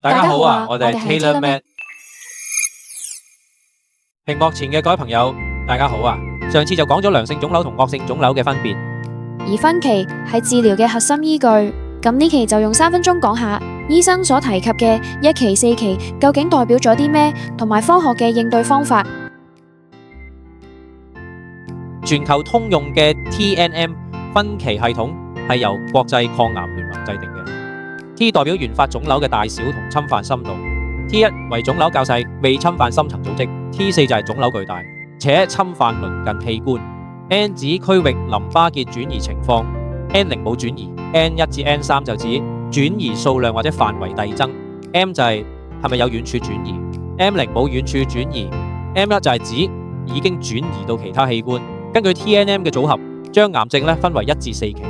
大家好啊，我哋係 TaylorMade。屏幕前嘅各位朋友，大家好啊！上次就講咗良性腫瘤同惡性腫瘤嘅分別，而分期係治療嘅核心依據。咁呢期就用3分鐘講下醫生所提及嘅1期、4期究竟代表咗啲咩，同埋科學嘅應對方法。全球通用嘅 TNM 分期系統係由國際抗癌聯盟制定嘅。T 代表原發腫瘤嘅大小同侵犯深度。T1 為腫瘤較細，未侵犯深層組織。T4就係腫瘤巨大，且侵犯鄰近器官。N 指區域淋巴結轉移情況。N0 冇轉移。N1 至 N3 就指轉移數量或者範圍遞增。M 就係咪有遠處轉移。M0 冇遠處轉移。M1 就係指已經轉移到其他器官。根據 TNM 嘅組合，將癌症分為1至4期。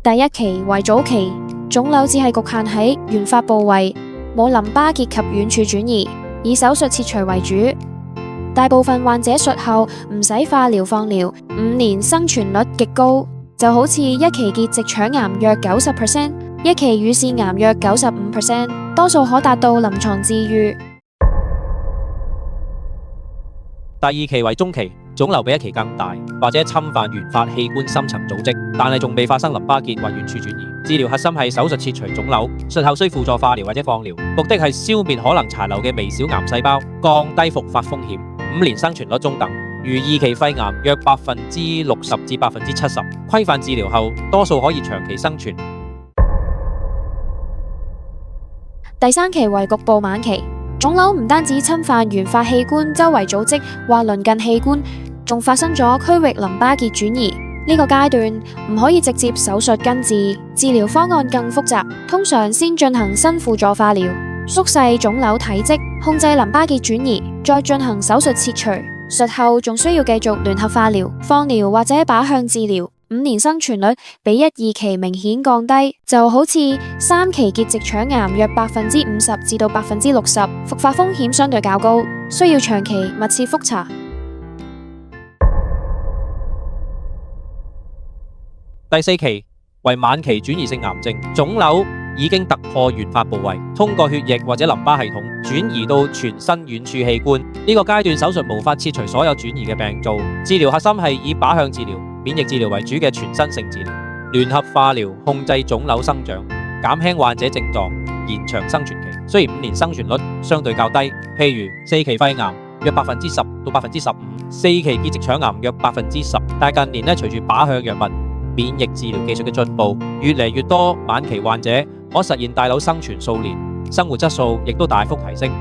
第1期為早期，腫瘤只係局限喺原發部位，冇淋巴結及遠處轉移，以手術切除為主。大部分患者術後唔使化療放療，5年生存率極高，就好似1期結直腸癌約 90%， 1期乳腺癌約 95%， 多數可達到臨床治癒。第2期為中期，腫瘤比1期更大，或者侵犯原發器官深層組織，但係仲未發生淋巴結或遠處轉移。治療核心係手術切除腫瘤，術後需輔助化療或者放療，目的係消滅可能殘留嘅微小癌細胞，降低復發風險。5年生存率中等，如2期肺癌約60%至70%，規範治療後多數可以長期生存。第3期為局部晚期，腫瘤唔單止侵犯原發器官周圍組織或鄰近器官，仲發生咗區域淋巴結轉移。呢個階段唔可以直接手術根治，治療方案更複雜，通常先進行新輔助化療，縮細腫瘤體積，控制淋巴結轉移，再進行手術切除。術後仲需要繼續聯合化療、放療或者靶向治療。5年生存率比1、2期明顯降低，就好似3期結直腸癌約50%至到60%，復發風險相對較高，需要長期密切複查。第4期為晚期轉移性癌症，腫瘤已經突破原發部位，通過血液或者淋巴系統轉移到全身遠處器官。呢個階段手術無法切除所有轉移嘅病灶，治療核心係以靶向治療、免疫治療為主嘅全身性治療，聯合化療控制腫瘤生長，減輕患者症狀，延長生存期。雖然5年生存率相對較低，譬如4期肺癌約10%到15%，4期結直腸癌約10%，但近年隨住靶向藥物、免疫治療技術嘅進步，越嚟越多晚期患者可實現大腦生存數年，生活質素亦都大幅提升。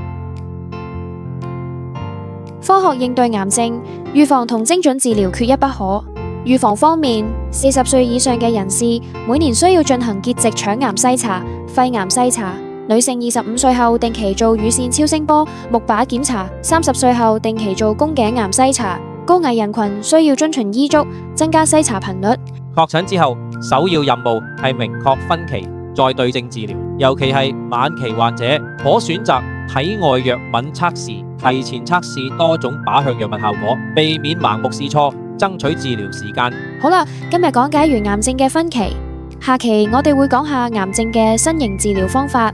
科學應對癌症，預防同精準治療缺一不可。預防方面，40歲以上嘅人士每年需要進行結直腸癌篩查、肺癌篩查；女性25歲後定期做乳腺超聲波、鉬靶檢查；30歲後定期做宮頸癌篩查。高危人群需要遵循醫囑，增加篩查頻率。確診之後，首要任務係明確分期，再對症治療。尤其係晚期患者，可選擇體外藥敏測試，提前測試多種靶向藥物效果，避免盲目試錯，爭取治療時間。好啦，今日講解完癌症嘅分期，下期我哋會講下癌症嘅新型治療方法。